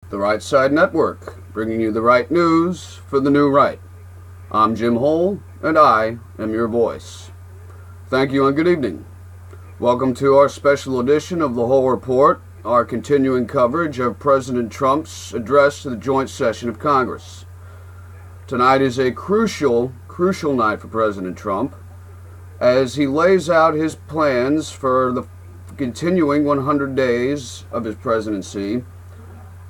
The Right Side Network, bringing you the right news for the new right. I'm Jim Hoel, and I am your voice. Thank you and good evening. Welcome to our special edition of the Hoel Report, our continuing coverage of President Trump's address to the joint session of Congress. Tonight is a crucial night for President Trump as he lays out his plans for the continuing 100 days of his presidency,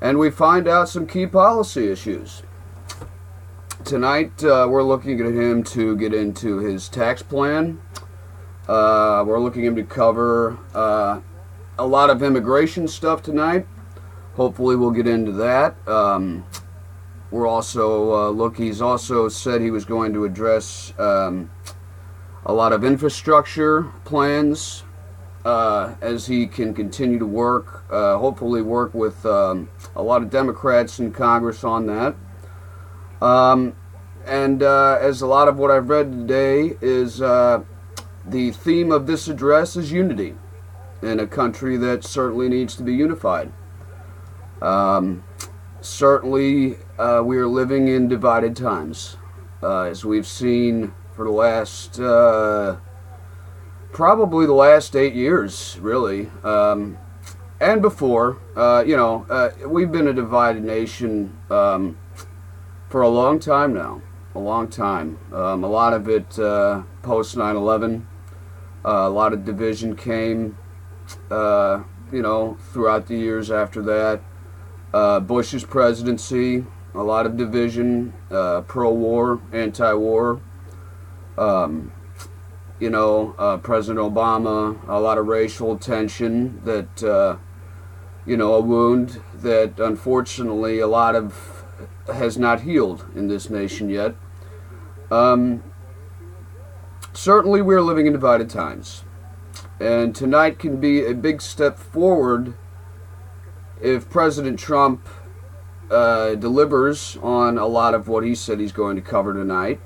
and we find out some key policy issues. Tonight, we're looking at him to get into his tax plan. We're looking at him to cover a lot of immigration stuff tonight. Hopefully we'll get into that. We're also he's also said he was going to address a lot of infrastructure plans as he can continue to work, hopefully work with a lot of Democrats in Congress on that. And as a lot of what I've read today is the theme of this address is unity in a country that certainly needs to be unified. Certainly, we are living in divided times, as we've seen for the last, probably the last 8 years, really. And before, we've been a divided nation for a long time now. A long time. A lot of it post 9/11. A lot of division came, throughout the years after that. Bush's presidency, a lot of division, pro-war, anti-war. President Obama, a lot of racial tension that, a wound that unfortunately a lot of has not healed in this nation yet. Certainly we're living in divided times. And tonight can be a big step forward if President Trump delivers on a lot of what he said he's going to cover tonight.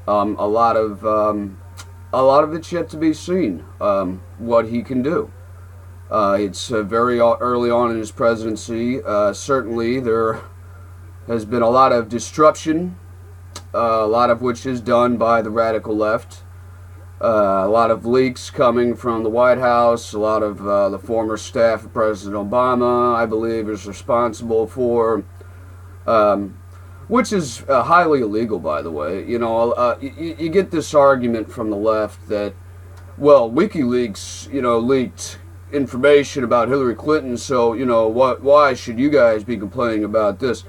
A lot of it's yet to be seen, what he can do. It's very early on in his presidency. Certainly there has been a lot of disruption, a lot of which is done by the radical left. A lot of leaks coming from the White House. A lot of the former staff of President Obama, I believe, is responsible for, which is highly illegal, by the way. You get this argument from the left that, well, WikiLeaks, leaked information about Hillary Clinton, so, why should you guys be complaining about this?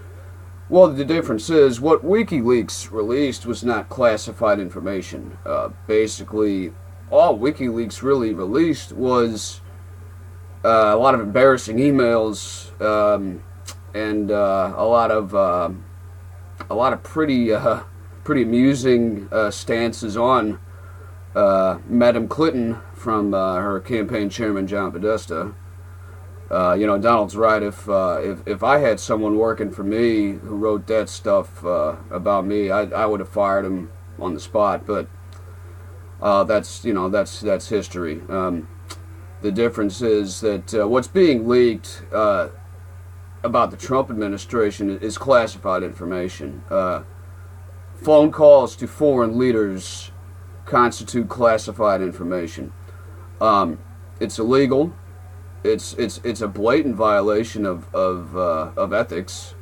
Well, the difference is what WikiLeaks released was not classified information. Basically, all WikiLeaks really released was a lot of embarrassing emails and a lot of pretty amusing stances on Madam Clinton from her campaign chairman John Podesta. Donald's right. If I had someone working for me who wrote that stuff about me, I would have fired him on the spot. But that's history. The difference is that what's being leaked about the Trump administration is classified information. Phone calls to foreign leaders constitute classified information. It's illegal. It's a blatant violation of ethics,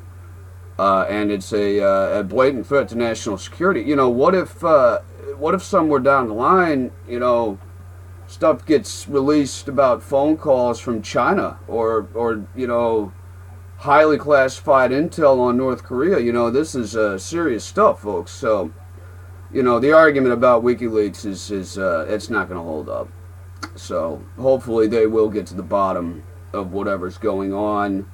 and it's a blatant threat to national security. What if somewhere down the line, stuff gets released about phone calls from China or highly classified intel on North Korea? This is serious stuff, folks. So, the argument about WikiLeaks is it's not going to hold up. So hopefully they will get to the bottom of whatever's going on,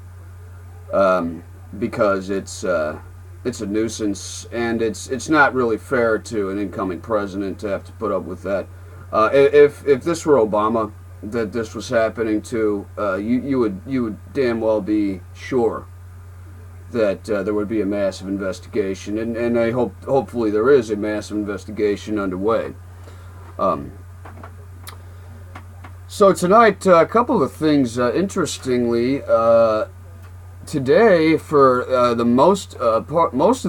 because it's a nuisance, and it's not really fair to an incoming president to have to put up with that. If this were Obama that this was happening to, you would damn well be sure that there would be a massive investigation, and I hopefully there is a massive investigation underway. So tonight, a couple of things, interestingly, today, for the most of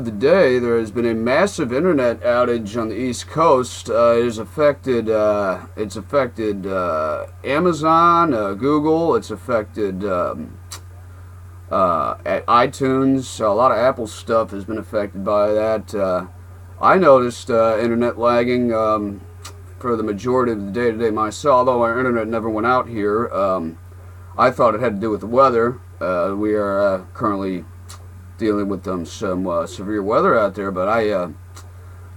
the day, there has been a massive internet outage on the East Coast. It has affected Amazon, Google. It's affected at iTunes. A lot of Apple stuff has been affected by that. I noticed internet lagging for the majority of the day today myself, although our internet never went out here. I thought it had to do with the weather. We are currently dealing with some severe weather out there, but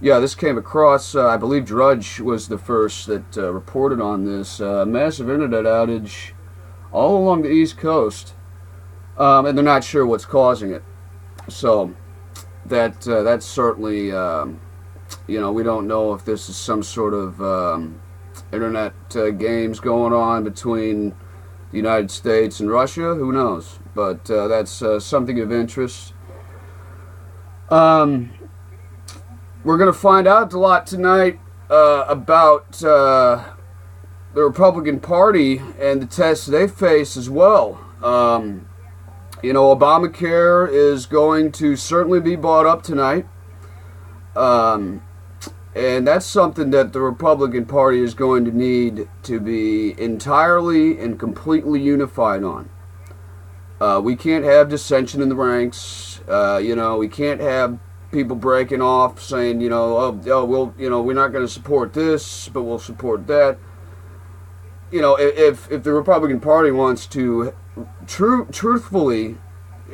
this came across, I believe Drudge was the first that reported on this massive internet outage all along the East Coast, and they're not sure what's causing it. So that's certainly, we don't know if this is some sort of internet games going on between the United States and Russia. Who knows? But that's something of interest. We're going to find out a lot tonight about the Republican Party and the tests they face as well. Obamacare is going to certainly be brought up tonight. And that's something that the Republican Party is going to need to be entirely and completely unified on. We can't have dissension in the ranks. We can't have people breaking off saying, we're not going to support this, but we'll support that. If the Republican Party wants to truthfully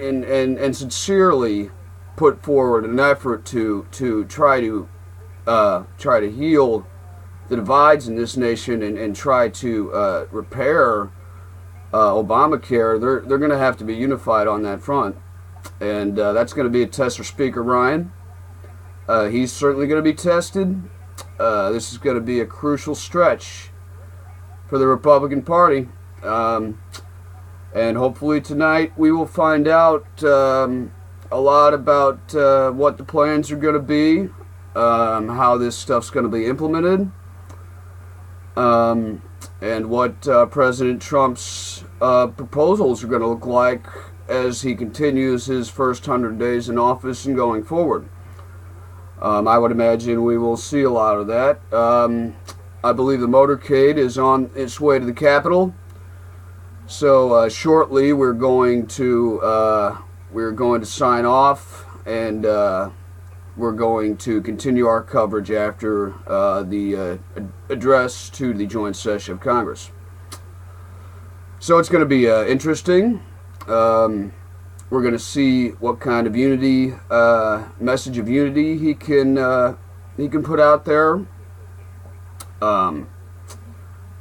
and sincerely put forward an effort to try to heal the divides in this nation and try to repair Obamacare, they're going to have to be unified on that front. And that's going to be a test for Speaker Ryan. He's certainly going to be tested. This is going to be a crucial stretch for the Republican Party. And hopefully tonight we will find out a lot about what the plans are going to be. How this stuff's going to be implemented, and what President Trump's proposals are going to look like as he continues his first 100 days in office and going forward. I would imagine we will see a lot of that. I believe the motorcade is on its way to the Capitol, so shortly we're going to sign off, and we're going to continue our coverage after the address to the joint session of Congress. So it's going to be interesting. We're going to see what kind of message of unity he can put out there. And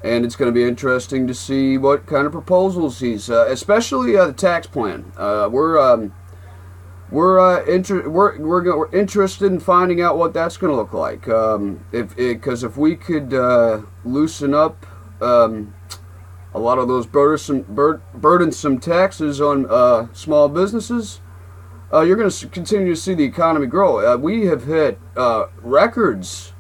it's going to be interesting to see what kind of proposals he's, especially the tax plan. We're interested in finding out what that's going to look like. Because if we could loosen up a lot of those burdensome taxes on small businesses, you're going to continue to see the economy grow. We have hit records.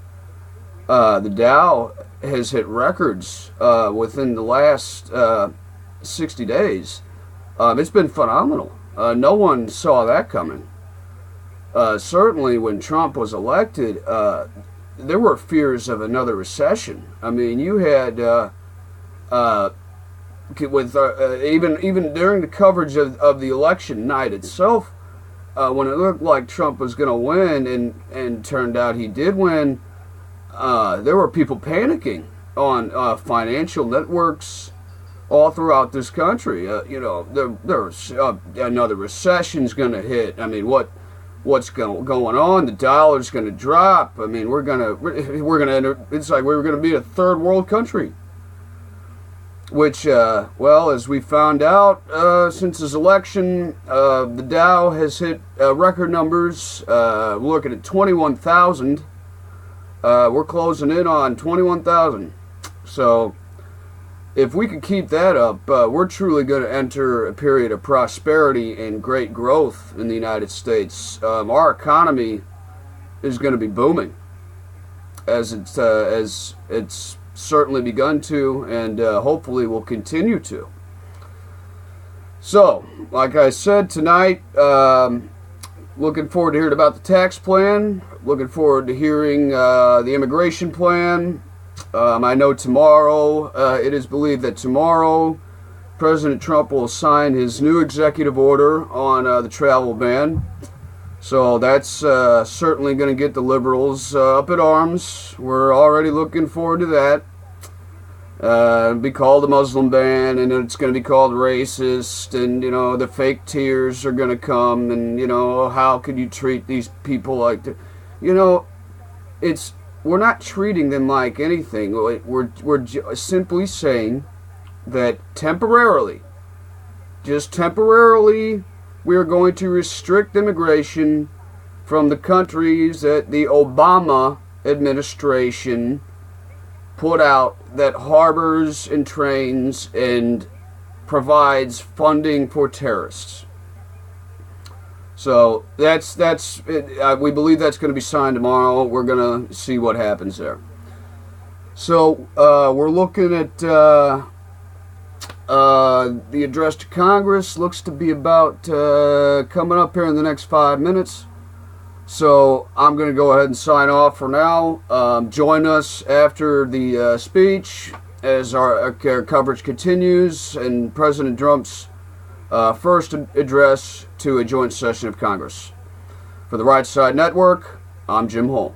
The Dow has hit records within the last 60 days. It's been phenomenal. No one saw that coming. Certainly when Trump was elected, there were fears of another recession. I mean, you had, even during the coverage of the election night itself, when it looked like Trump was going to win and turned out he did win, there were people panicking on financial networks all throughout this country. There's another recession's going to hit. I mean, what's going on? The dollar's going to drop. I mean, we're going to enter. It's like we're going to be a third world country. Which, as we found out since his election, the Dow has hit record numbers. We're looking at 21,000. We're closing in on 21,000. So if we could keep that up, we're truly going to enter a period of prosperity and great growth in the United States. Our economy is going to be booming, as it's certainly begun to, and hopefully will continue to. So, like I said tonight, looking forward to hearing about the tax plan. Looking forward to hearing the immigration plan. I know tomorrow, it is believed that tomorrow President Trump will sign his new executive order on the travel ban. So that's certainly going to get the liberals up at arms. We're already looking forward to that. It'll be called the Muslim ban, and it's going to be called racist, and, you know, the fake tears are going to come, and, you know, how could you treat these people like that? You know, we're not treating them like anything. We're simply saying that temporarily, just temporarily, we are going to restrict immigration from the countries that the Obama administration put out that harbors and trains and provides funding for terrorists. So that's it. We believe that's going to be signed tomorrow. We're going to see what happens there. So we're looking at the address to Congress. Looks to be about coming up here in the next 5 minutes. So I'm going to go ahead and sign off for now. Join us after the speech as our coverage continues and President Trump's first address to a joint session of Congress. For the Right Side Network, I'm Jim Hoel.